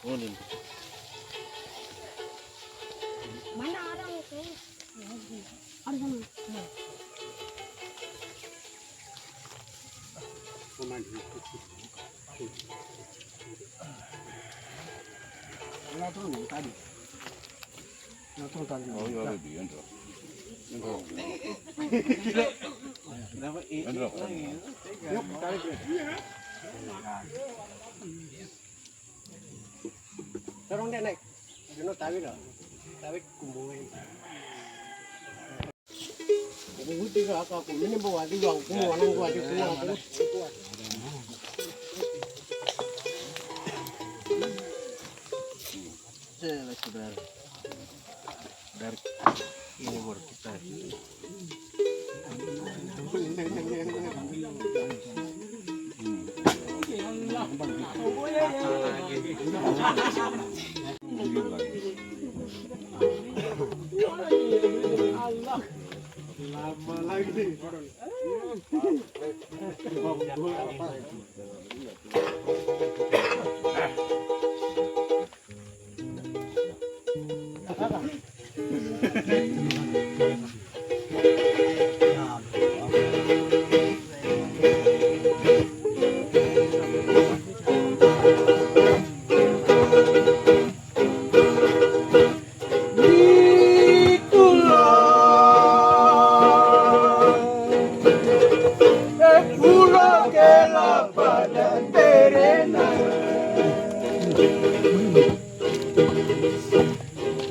Oh, ini. Mana orang itu? Ada sana. Oh, iya, lebih enggak. Terong dia naik. Jono tawi lah. Tawi kumbungin. Kumbung tiga aku ini bawa di bang kumbung nang gua di kumbung terus. Sudah dari ini baru kita. Lama lagi.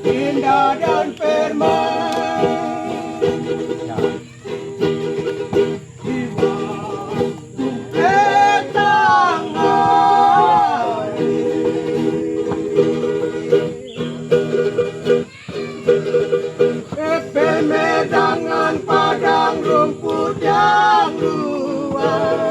Indah dan permai di waktu petang hari pemedangan padang rumput yang luas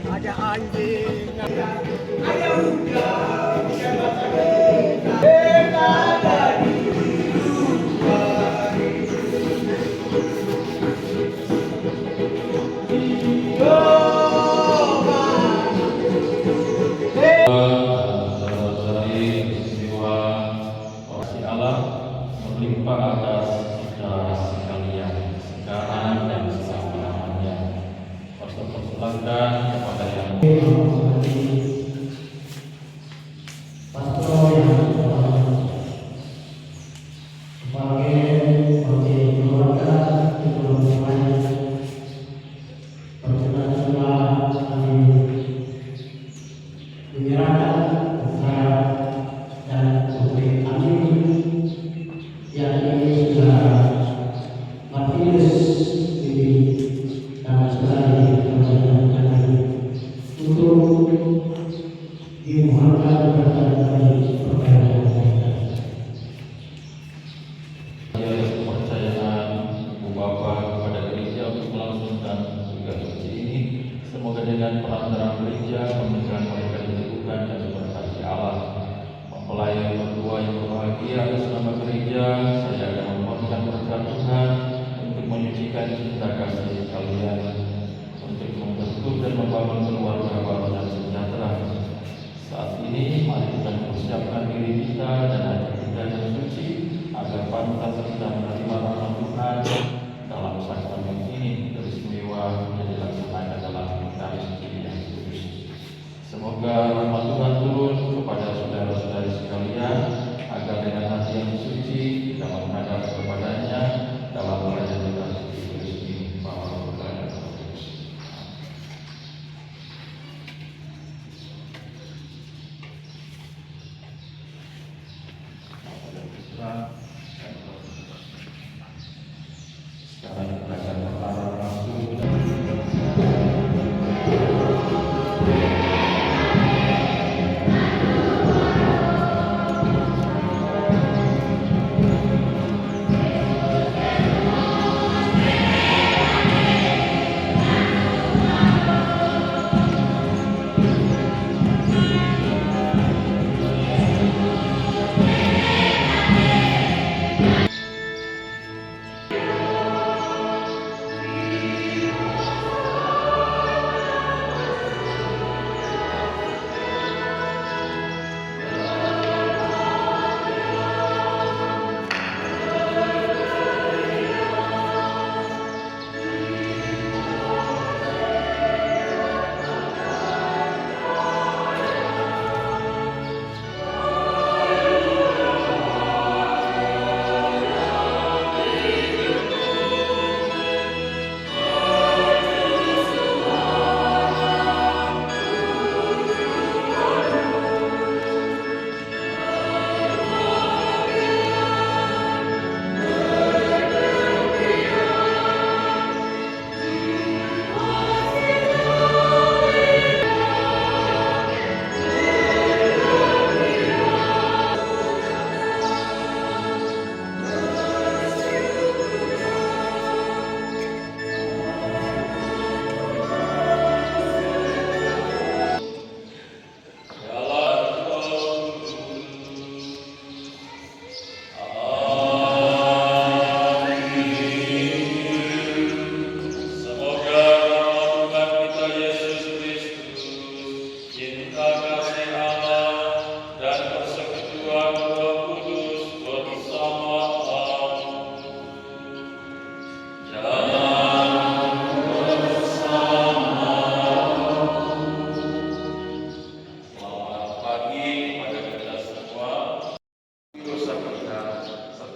Ada anjing. Berlimpah atas kita sekalian sekarang dan selama-lamanya. Persilahkan kepada yang dengan perantaraan gereja, pernikahan mereka diteguhkan dan diberkati Allah. Mempelai berdua yang berbahagia atas nama gereja, saya akan memohonkan berkat Tuhan untuk menyucikan cinta kasih kalian, untuk membentuk dan membangun keluarga baru dan sejahtera. Saat ini, mari kita mempersiapkan diri kita dan hati kita yang suci, agar pantas kita menerima rahmat Tuhan dalam sakramen ini teristimewa yang dilaksanakan dalam Ekaristi yang kudus. Semoga rahmat Tuhan turun kepada saudara-saudari sekalian, agar dengan hati yang suci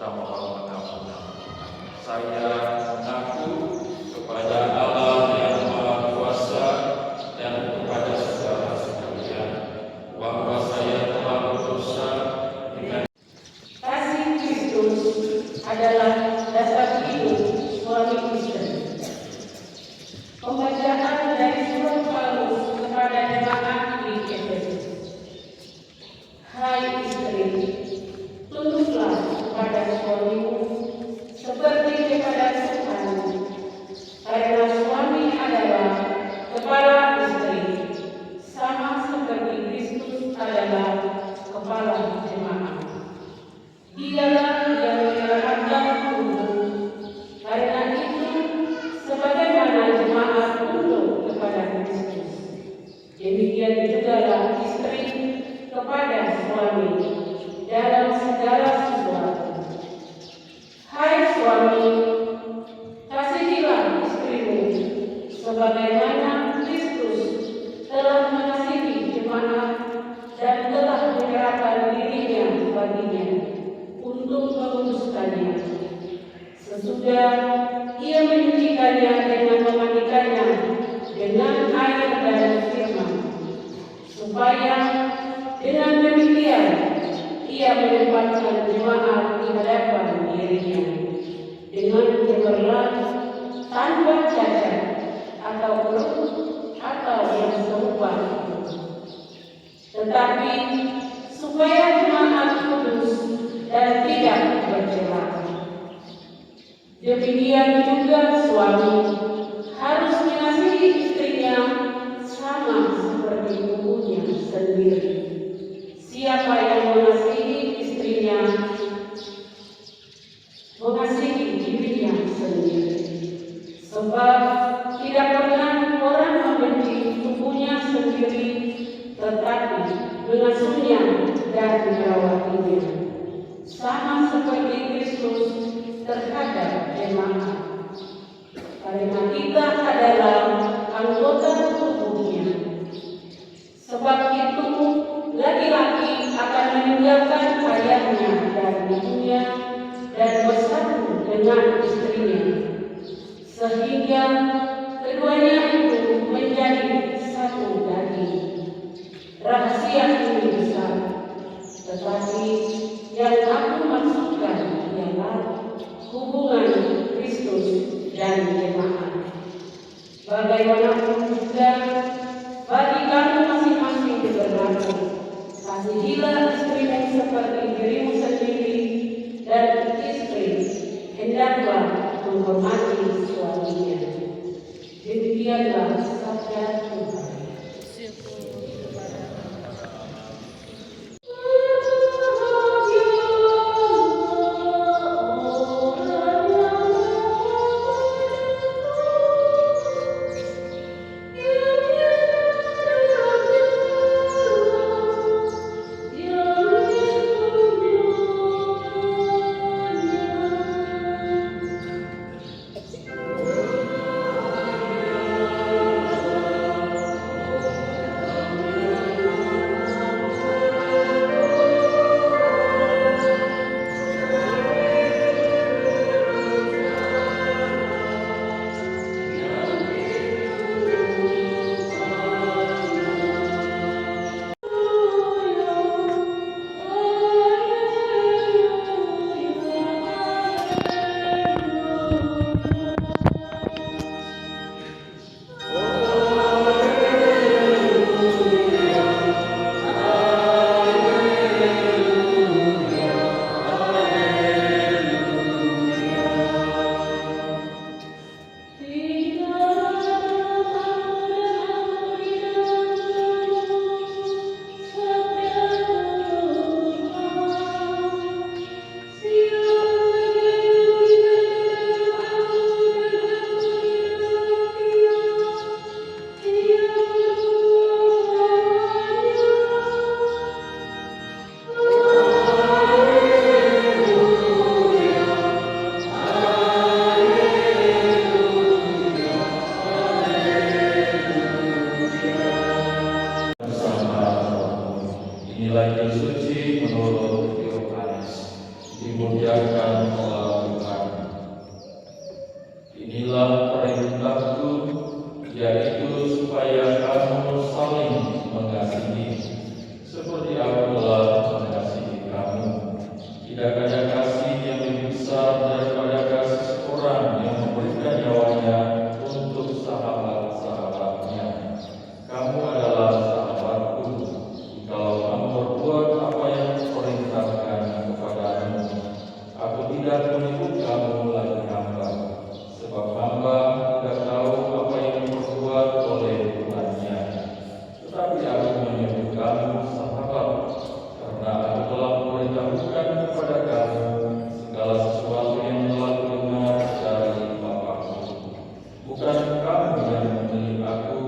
serta mohon pengampunan. Saya mengaku kepada Allah yang Maha Kuasa dan kepada saudara sekalian bahwa saya telah berdosa dengan kasih Kristus adalah dasar hidup suami istri. Pembacaan dari surat Paulus kepada jemaat di Efesus. Hai istri, tunduklah kepada suamimu seperti kepada Tuhan, karena suami adalah kepala istri, sama seperti Kristus adalah kepala jemaat. Dialah yang menyerahkan tubuh. Karena itu, sebagaimana jemaat tunduk kepada Kristus, demikian jugalah istri kepada suami dalam segala sesuatu. Hai suami, kasihilah istrimu sebagaimana Kristus telah mengasihi jemaat dan telah menyerahkan dirinya baginya untuk menguduskannya, sesudah ia menyucikannya dengan memandikannya dengan air dan firman, supaya dengan demikian ia menempatkan jemaat di hadapan dirinya dengan cemerlang, tanpa cacat atau buruk atau yang serupa itu. Tetapi supaya jemaat kudus dan tidak bercela. Demikian juga suami harus mengasihi istrinya sama seperti tubuhnya sendiri. Siapa yang mengasihi istrinya mengasihi dirinya sendiri. Sebab tidak pernah orang membenci tubuhnya sendiri, tetapi mengasuhnya dan merawatinya, sama seperti Kristus terhadap jemaat. Karena kita adalah anggota tubuhnya. Sebab itu laki-laki akan meninggalkan ayahnya dan ibunya dan bersatu dengan istrinya, sehingga keduanya itu menjadi satu daging. Rahasia ini besar, tetapi yang aku maksudkan ialah hubungan Kristus dan jemaat. Bagaimanapun juga bagi kamu masing-masing berlaku, kasihilah istrimu seperti dirimu sendiri, dan istri hendaklah menghormati suaminya. Demikianlah sabda Tuhan. dimuliakan oleh Tuhan. Inilah perintahku, yaitu supaya kamu saling mengasihi, seperti aku telah mengasihi kamu. Tidak ada kasih yang lebih besar daripada kasih seorang yang memberikan nyawanya untuk sahabat-sahabatnya. Kamu adalah sahabatku kalau kamu berbuat apa yang kuperintahkan kepadamu. Aku tidak menyebut kamu lagi hamba, sebab hamba tidak tahu apa yang diperbuat oleh Tuhannya. Tetapi aku menyebut kamu sahabat, karena aku telah memberitahukan kepada kamu segala sesuatu yang telah kudengar dari Bapa-Ku. Bukan kamu yang memilih aku,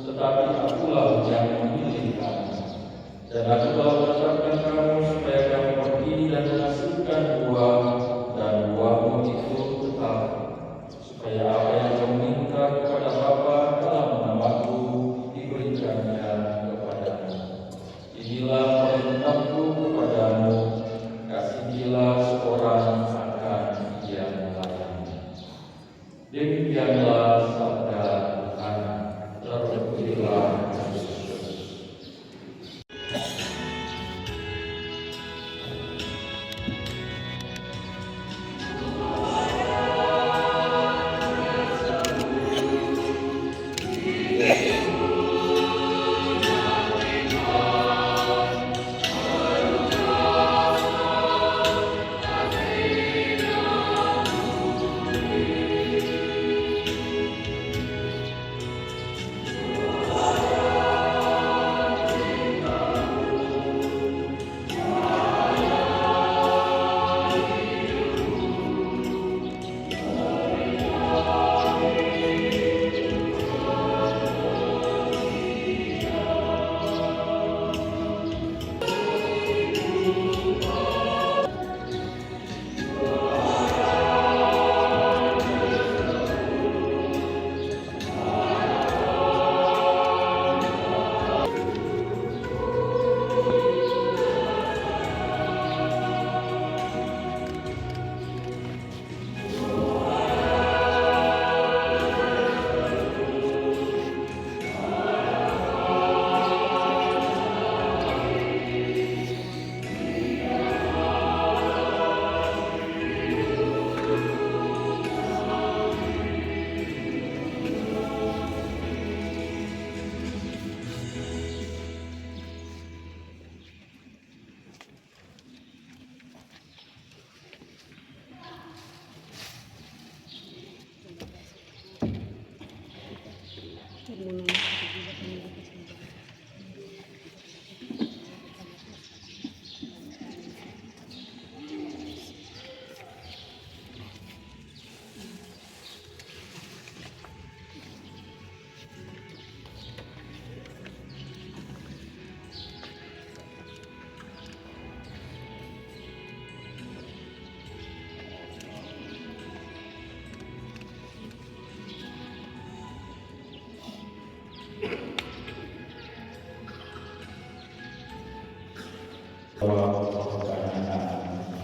tetapi akulah yang memilih kamu. Dan aku telah menetapkan kamu supaya kamu pergi dan menghasilkan buah, dan buahmu itu tetap, supaya apa yang kamu minta kepada Bapa dalam namaku diberikannya kepadamu. Inilah perintahku kepadamu, kasihilah seorang akan yang lain. Demikianlah sabda Tuhan. Terpujilah Kristus.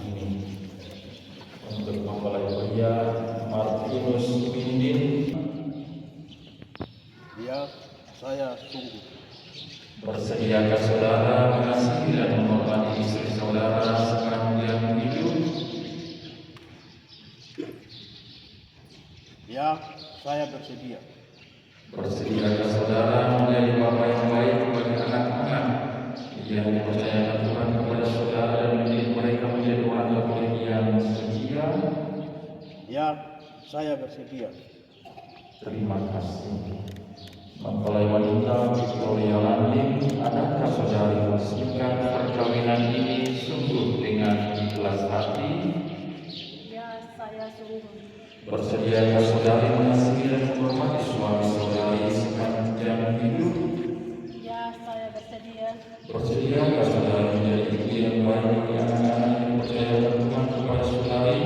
Ini untuk mempelai pria Martinus Windin. Ya, saya sungguh. Bersediakah saudara mengasihi dan menghormati istri saudara sepanjang hidup? Ya, saya bersedia. Bersediakah saudara menjadi bapa yang baik bagi anak-anak yang dipercayakan Tuhan kepada saudara dan mendidik mereka menjadi orang Katolik yang setia? Ya, saya bersedia. Terima kasih. Mempelai wanita Victoria Landing, adakah saudari meresmikan perkawinan ini sungguh dengan ikhlas hati? Ya, saya sungguh. Bersediakah saudari mengasihi dan menghormati suami saudari sepanjang hidup? Ya, saya bersedia. Bersediakah saudari menjadi ibu yang baik bagi anak-anak yang percayakan Tuhan kepada saudari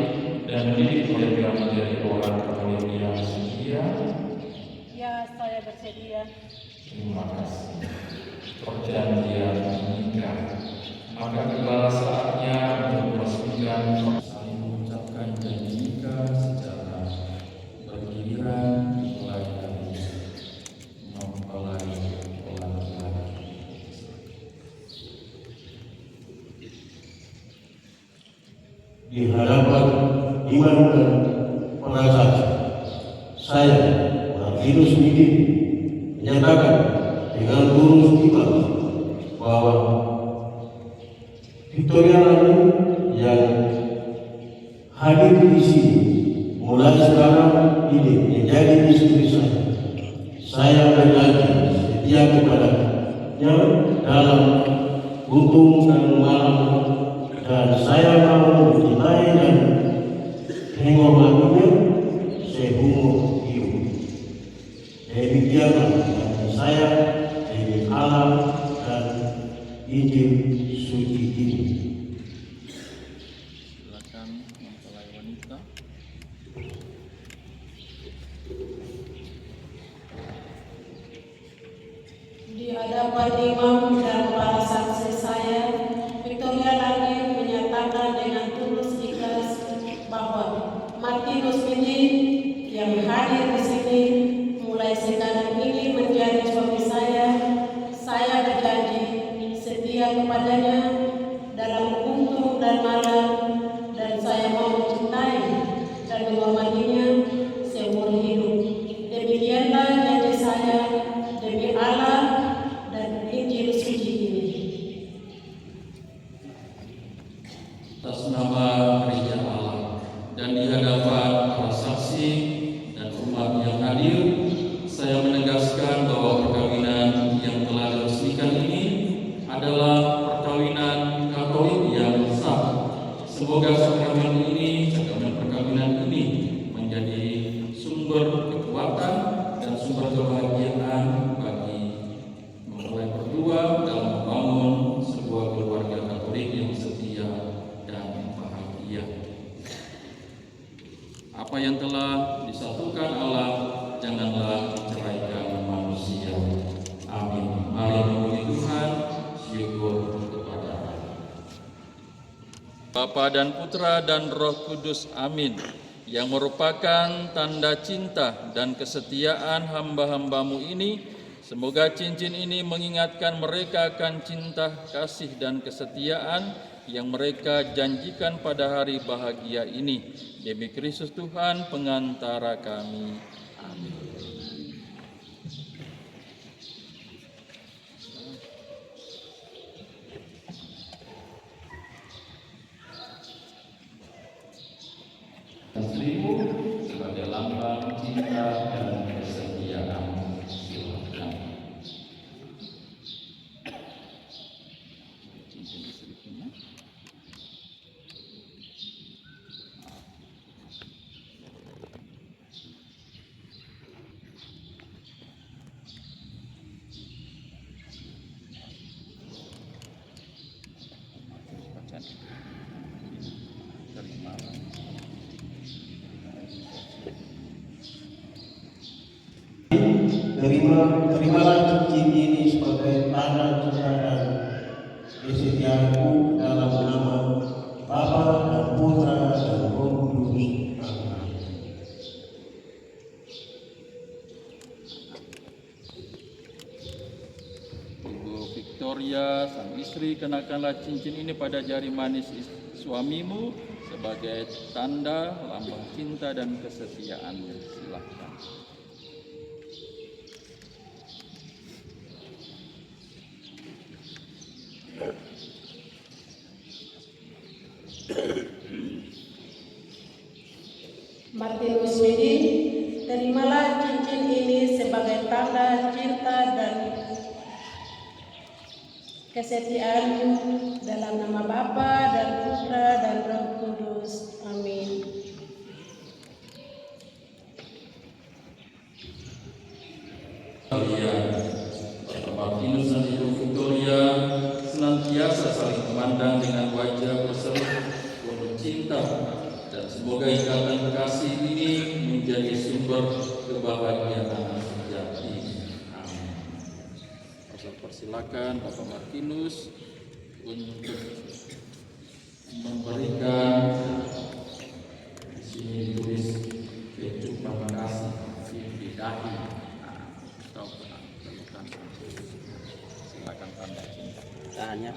dan mendidik mereka menjadi orang Katolik yang setia? Ya, saya bersedia. Terima kasih. Perjanjian menikah. Maka tibalah saatnya untuk meresmikan persahabatan. merupakan iman dan prasaksi. Saya, Martinus Midin, menyatakan dengan tulus ikhlas bahwa Victoria yang hadir di sini mulai sekarang ini menjadi istri saya. Saya berjanji setia kepadanya dalam untung dan malam, dan saya mau mencintai dan menghormatinya seumur hidup. Demikianlah yang saya demi Allah dan Injil suci ini. Silakan mempelai wanita. Di hadapan imam dan para saksi saya, Victoria lagi menyatakan dengan tulus ikhlas bahwa Martinus Midin yang hadir di sini mulai sekarang ini menjadi suami saya. Saya berjanji setia kepadanya dalam untung dan malam, dan saya mau mencintai dan menghormatinya seumur hidup. Demikianlah janji saya demi Allah dan Injil suci ini. Atas nama Gereja Allah dan di hadapan para saksi dan umat yang hadir, saya menegaskan bahwa perkawinan yang telah diresmikan ini adalah perkawinan Katolik yang sah. Semoga sakramen perkawinan ini menjadi sumber kekuatan dan sumber kebahagiaan bagi mempelai berdua dalam membangun sebuah keluarga Katolik yang setia dan bahagia. Apa yang telah disatukan Allah janganlah diceraikan manusia. Amin. Mari memuji Tuhan, syukur kepada Allah. Bapa dan Putra dan Roh Kudus, amin. Yang merupakan tanda cinta dan kesetiaan hamba-hambamu ini, semoga cincin ini mengingatkan mereka akan cinta, kasih, dan kesetiaan yang mereka janjikan pada hari bahagia ini. Demi Kristus Tuhan, pengantara kami. Amin. Istrimu sebagai lambang cinta dan kesetiaan. Silakan. Cincin istrinya. Terimalah cincin ini sebagai tanda cinta dan kesetiaanku dalam nama Bapa dan Putra dan Roh Kudus. Amin. Ibu Victoria, sang istri, kenakanlah cincin ini pada jari manis suamimu sebagai tanda lambang cinta dan kesetiaannya. Silakan. Martinus Midin, terimalah cincin ini sebagai tanda cinta dan kesetiaanmu dalam nama Bapa dan Putra dan Roh Kudus. Amin. Kalian, Bapak Martinus dan Ibu Victoria, senantiasa saling memandang dengan wajah berseri penuh cinta, dan semoga ikatan kasih ini menjadi sumber kebahagiaan sejati. Amin. Saya persilakan Bapak Martinus untuk memberikan, di sini ditulis kecupan kasih dahi. Silakan tanda cinta. Tahan ya,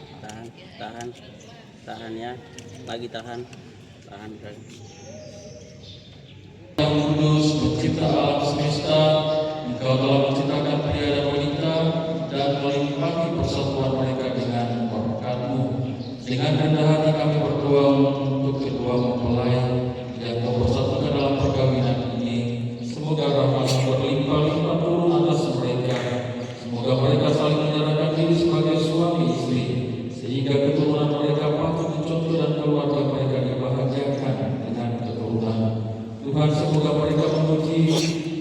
tahan ya, lagi tahan. Tahan. Yang kudus, pencipta alam semesta, Engkau telah menciptakan pria dan wanita dan melimpahi persatuan mereka dengan berkat-Mu. Dengan rendah hati kami berdoa untuk kedua mempelai yang Kau persatukan dalam perkawinan ini. Semoga rahmat-Mu berlimpah-limpah turun atas mereka. Semoga mereka saling menyerahkan diri sebagai suami istri, sehingga keturunan mereka patut dicontoh dan keluarga mereka dibahagiakan dengan keturunan. Tuhan, semoga mereka memuji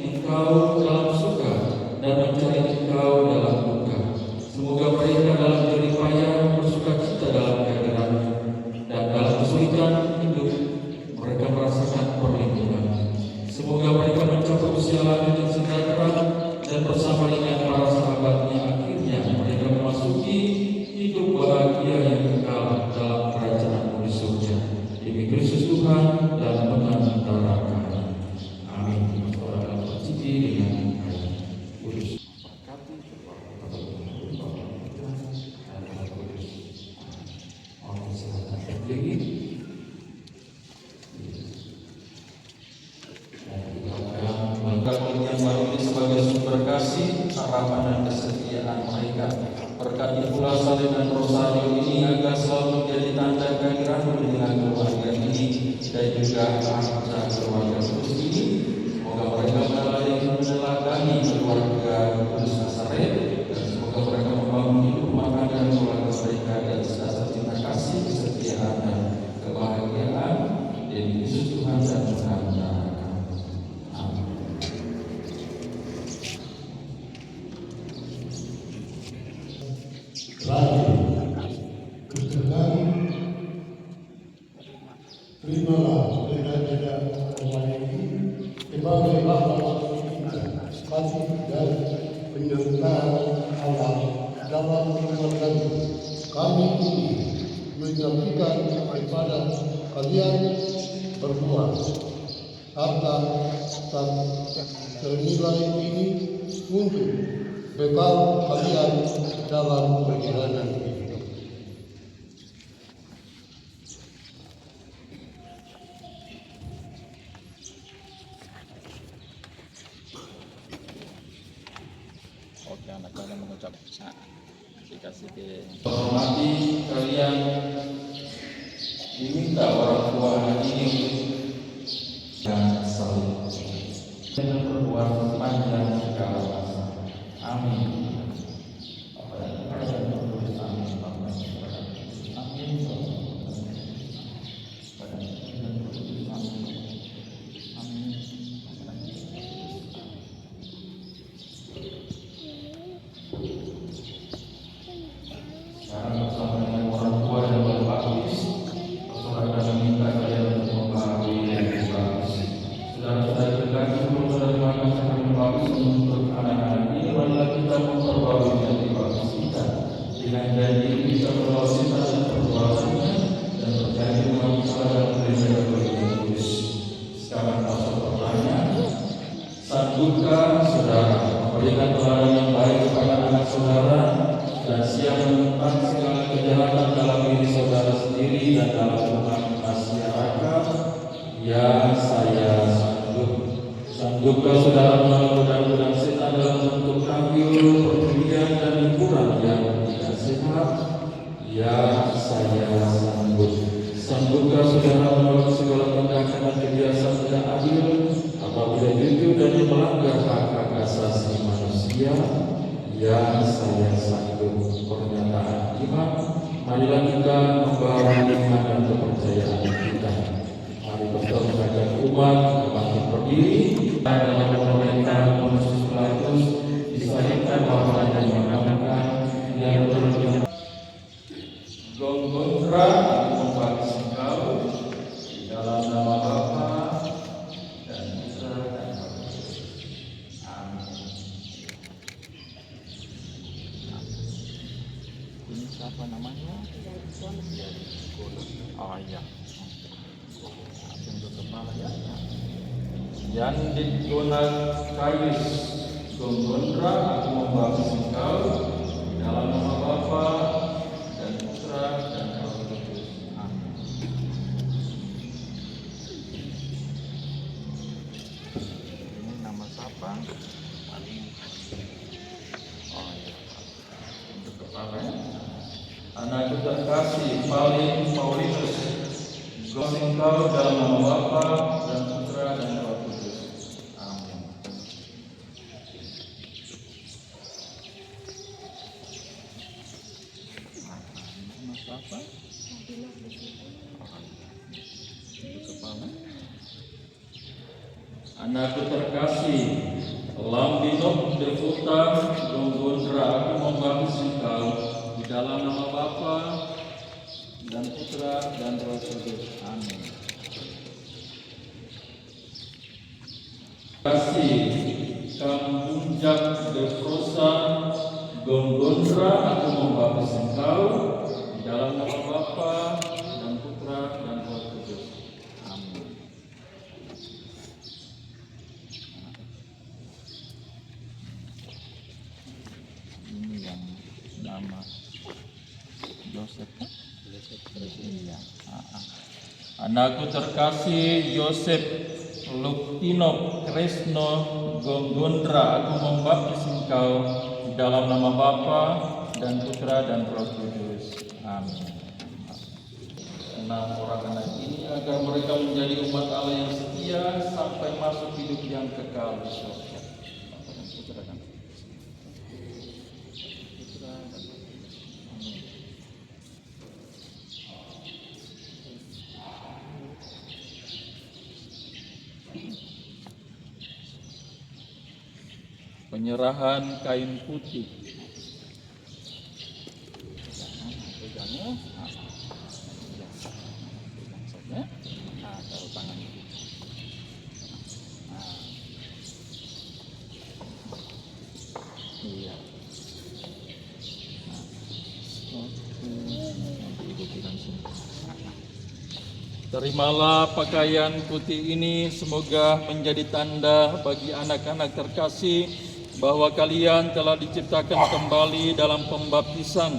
Engkau dalam suka dan mencari Engkau dalam duka. Semoga mereka dalam jerih payah bersuka cita dalam kehadiran-Mu, dan dalam kesulitan hidup mereka merasakan perlindungan. Semoga mereka mencapai usia lanjut yang sejahtera dan bersama dengan para sahabatnya akhirnya mereka memasuki hidup bahagia yang kekal dalam kerajaan-Mu di surga. Demi Kristus Tuhan dan pengantara kami. Amin. Saudara berciti dengan ayat kudus. Yang baru ini sebagai sumber kasih, harapan dan kesetiaan mereka. Berkati pula salib dan rosario ini agar selalu menjadi tanda kehadiran-Mu dengan keluarga ini dan juga anggota keluarga kudus ini. Semoga mereka meneladani keluarga kudus Nazaret, dan semoga mereka membangun hidup rumah tangga keluarga mereka dan dasar cinta kasih, kesetiaan dan kebahagiaan. Demi Yesus Tuhan dan pengantara. Terimalah benda-benda orang ini sebagai amal kasih dan penyertaan Allah dalam keluarga. Kami ini menyampaikan kepada kalian berdua harta dan senilai ini untuk bekal kalian dalam perjalanan hidup. Oke, anak-anak mengucap dikasih ke hormati kalian diminta orang tua ini dan saling dengan berbuat panjang segala masa. Amin. Sekarang bersama dengan orang tua dan Bapak Baptis, saudara kami minta kalian untuk memahami yang bagus. Saudara-saudara terkasih, sebelum saudara mengatakan yang bagus untuk anak-anak ini, marilah kita memperbarui hati bagus kita dengan janji kita berdoa dan perbuatannya dan berjanji mengambil salah dan gereja Katolik yang kudus. Sekarang masuk pertanyaan, sanggupkah saudara memberikan teladan yang baik kepada anak saudara dan siap menentang segala kejahatan dalam diri saudara sendiri dan dalam umat masyarakat? Ya, saya sanggup. Sanggupkah saudara melawan godaan setan dalam bentuk tampil, perjudian dan hiburan yang tidak sehat? Ya, saya sanggup. Sanggupkah saudara melawan segala tindakan dan kebiasaan tidak adil atau tidak jujur dan melanggar hak asasi manusia? Ya, saya sanggup. Pernyataan iman. Marilah kita membawa iman dan kepercayaan kita. Mari kita mengajak umat bangkit berdiri dalam pemerintahan Pontius Pilatus disahkan bahwa dan mengamankan yang berlebihan. Gongontra membangkit engkau di dalam nama Bapa dan Putra dan Roh Kudus. Amin. Ini siapa namanya? Oh iya. Untuk kepala ya. Yang ditunas Kais Gongontra, aku membangkit engkau di dalam nama Bapa dan Putra dan Roh Kudus. Amin. Papa. Oh iya. Untuk kepala. Anakku terkasih Paulinus, engkau dalam nama Bapa dan Putra dan Roh Kudus. Amin. Mas Papa. Untuk kepala. Anakku terkasih, Lambinok Devuta Gonggondra, aku membaptis engkau di dalam nama Bapa dan Putra dan Roh Kudus. Amin. Kasih Kambunjak Devrosa Gonggondra, aku membaptis engkau di dalam nama Bapa dan Putra dan Roh Kudus. Amin. Ini yang nama Yosef. Iya. Anakku terkasih Yosef Luktino Kresno Gonggondra, aku membaptis engkau di dalam nama Bapa dan Putra dan Roh Kudus. Amin. 6 orang anak ini agar mereka menjadi umat Allah yang setia sampai masuk hidup yang kekal di surga. Putra dan penyerahan kain putih. Pegangnya, pegang saja. Taruh tangan. Iya. Nanti ibu pegang sini. Terimalah pakaian putih ini, semoga menjadi tanda bagi anak-anak terkasih bahwa kalian telah diciptakan kembali dalam pembaptisan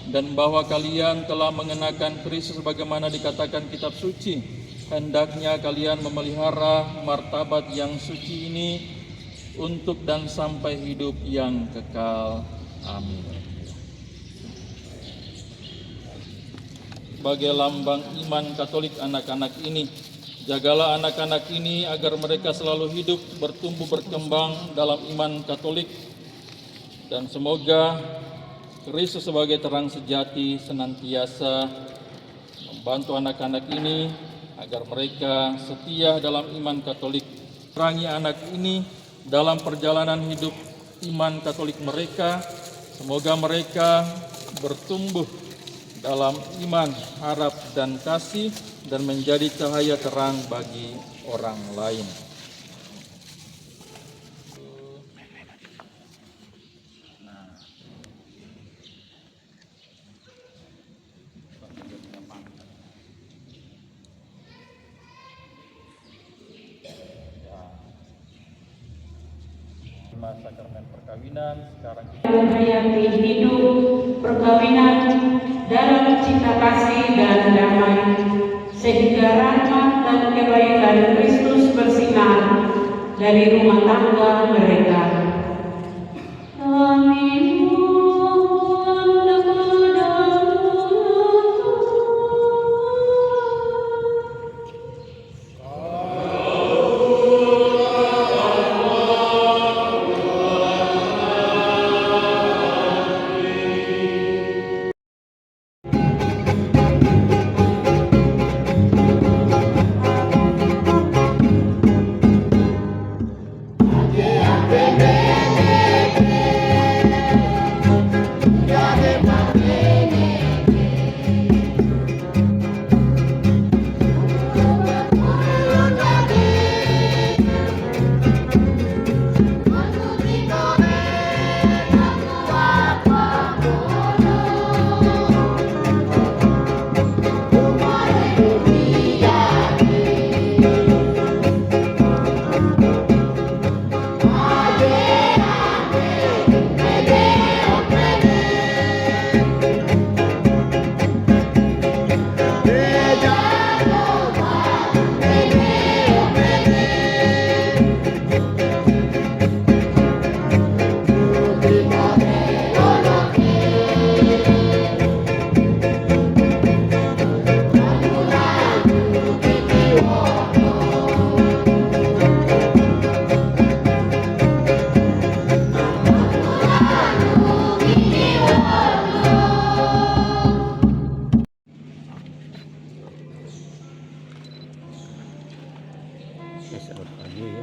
dan bahwa kalian telah mengenakan Kristus sebagaimana dikatakan kitab suci. Hendaknya kalian memelihara martabat yang suci ini untuk dan sampai hidup yang kekal. Amin. Sebagai lambang iman Katolik anak-anak ini, jagalah anak-anak ini agar mereka selalu hidup, bertumbuh, berkembang dalam iman Katolik, dan semoga Kristus sebagai terang sejati senantiasa membantu anak-anak ini agar mereka setia dalam iman Katolik. Terangi anak ini dalam perjalanan hidup iman Katolik mereka, semoga mereka bertumbuh dalam iman, harap, dan kasih, dan menjadi cahaya terang bagi orang lain. Sakramen perkawinan sekarang kita Hayati hidup perkawinan dalam cinta kasih dan damai, sehingga rahmat dan kebaikan Kristus bersinar dari rumah tangga mereka. Amin. Ate, ate. Selamat pagi ya.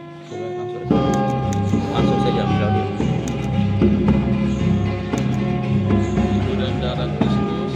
Langsung saja ambil audio. Tubuh dan darah Kristus.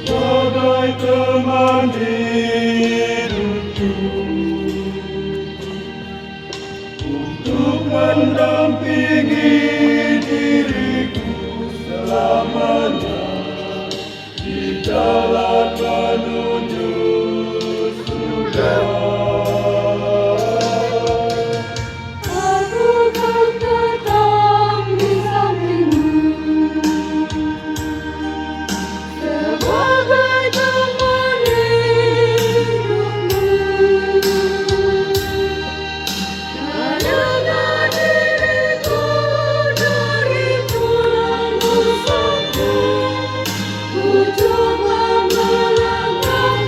Sebagai teman hidupku, untuk mendampingi diriku selamanya di jalan menuju surga. Ku coba melangkah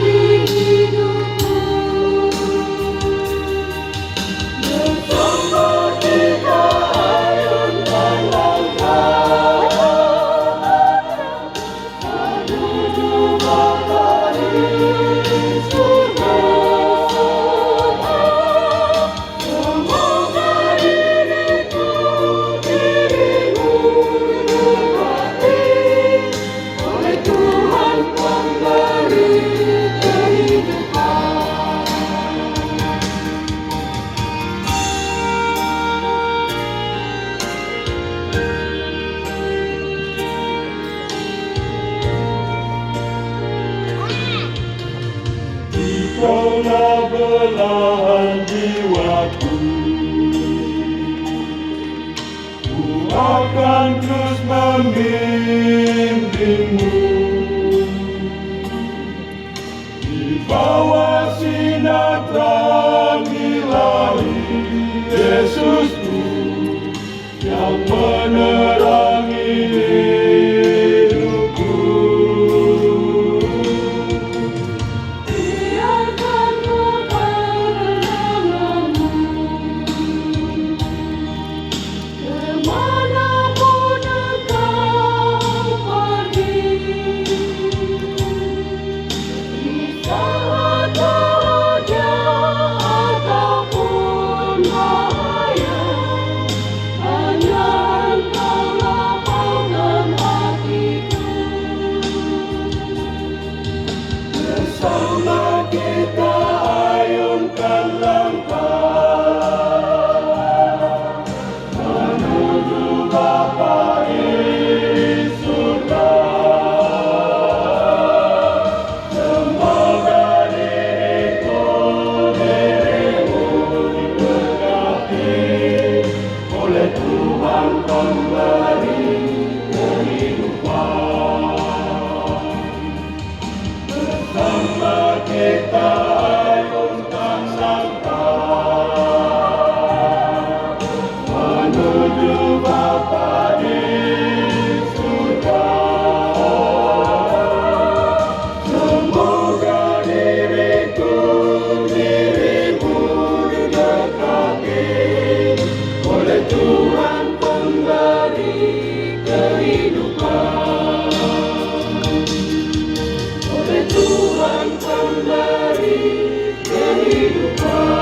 Kaulah belahan jiwaku. Ku akan terus membimbingmu di bawah sinar terang ilahi Yesusku yang menerangi hidupku. Biarkan peperanganmu kemanapun engkau pergi, di saat bahagia ataupun bahaya, hanya engkau lapangkan hatiku. Bersama kita ayunkan langkah menuju Bapa di surga. Semoga diriku, dirimu diberkati oleh Tuhan Pemberi kehidupan. Bersama kita ayunkan langkah menuju Bapa di surga. Semoga diriku, dirimu diberkati oleh Tuhan Pemberi kehidupan. Oleh Tuhan Pemberi kehidupan.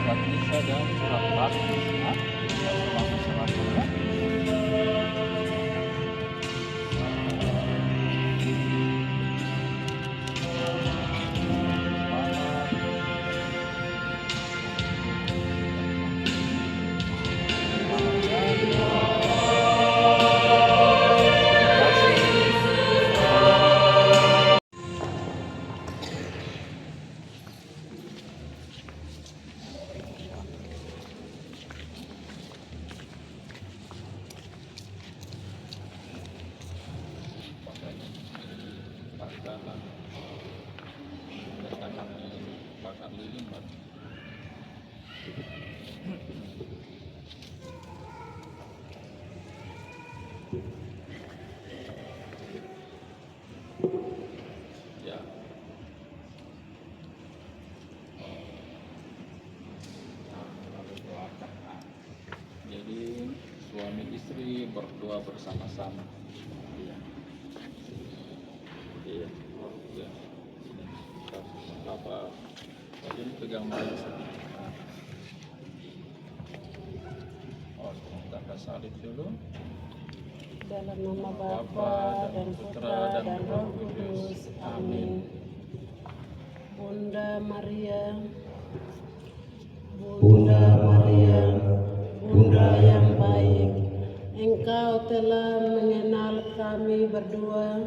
Surat Nisa dan surat Markus ya. Termasuk surat-surat. Ya. Jadi suami istri berdoa bersama-sama. Iya. Iya. Iya. Apa? Jadi pegang mic. Oh, tanda salib dulu. Dalam nama Bapa dan Putra dan Roh Kudus. Amin. Bunda Maria, Bunda Maria, Bunda yang baik, Engkau telah mengenal kami berdua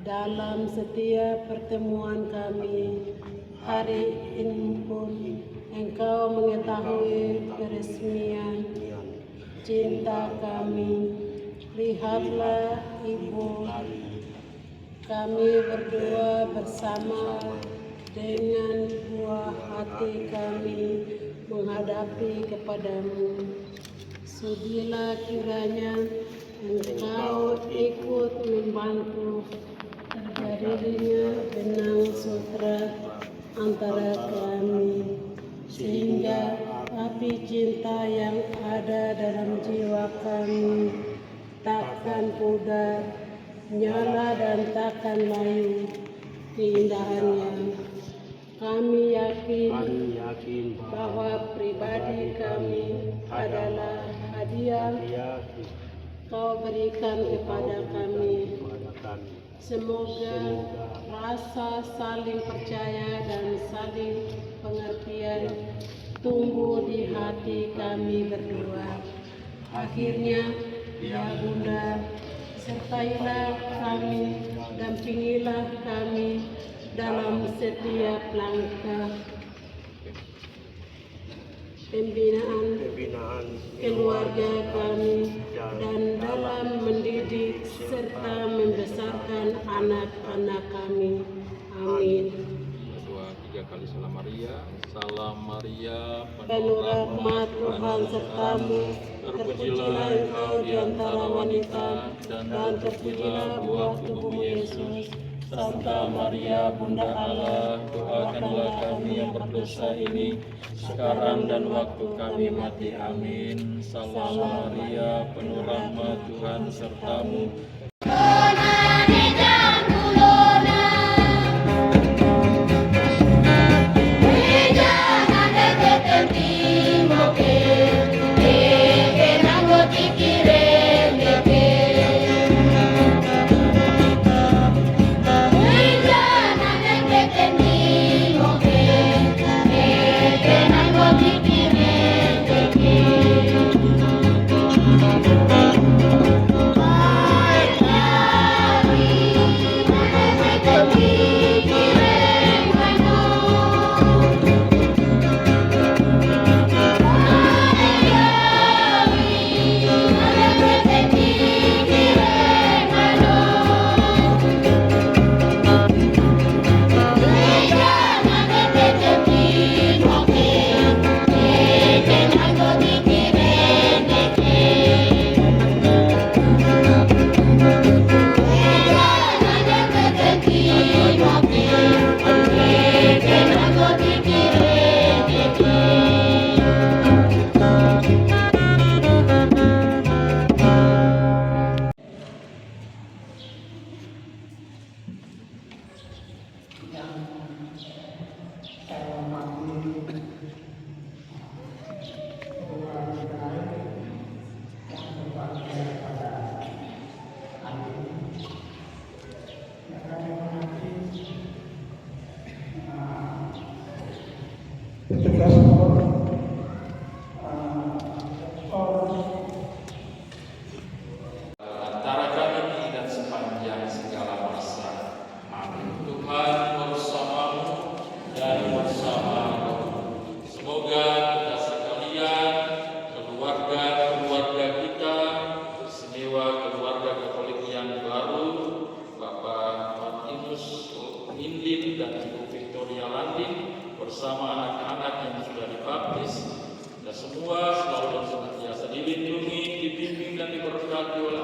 dalam setiap pertemuan kami. Hari ini pun Engkau mengetahui peresmian cinta kami. Lihatlah Ibu Kami berdoa bersama dengan buah hati kami menghadapi kepadamu. Sudilah kiranya Engkau ikut membantu terjadinya benang sutra antara kami, sehingga api cinta yang ada dalam jiwa kami takkan pudar, nyala dan takkan layu keindahannya. Kami yakin bahwa pribadi kami adalah hadiah Kau berikan kepada kami. Semoga rasa saling percaya dan saling pengertian tumbuh di hati kami berdua. Akhirnya, ya Bunda, sertailah kami, dampingilah kami dalam setiap langkah pembinaan keluarga kami dan dalam mendidik serta membesarkan anak-anak kami. Amin. Dua, tiga kali salam Maria. Salam Maria, Penuh rahmat Tuhan sertamu, terpujilah engkau di antara wanita, dan terpujilah buah tubuhmu Yesus. Santa Maria, Bunda Allah, doakanlah kami yang berdosa ini, sekarang dan waktu kami mati. Amin. Salam Maria, penuh rahmat Tuhan sertamu. Antara kami dan sepanjang segala masa. Amin. Tuhan bersamamu dan bersama rohmu. Semoga kita sekalian, keluarga kita, istimewa keluarga Katolik yang baru, Bapak Martinus Indin dan Ibu Victoria Landin bersama anak-anak yang sudah dibaptis, kita semua selalu dan senantiasa dilindungi, dibimbing dan diberkati oleh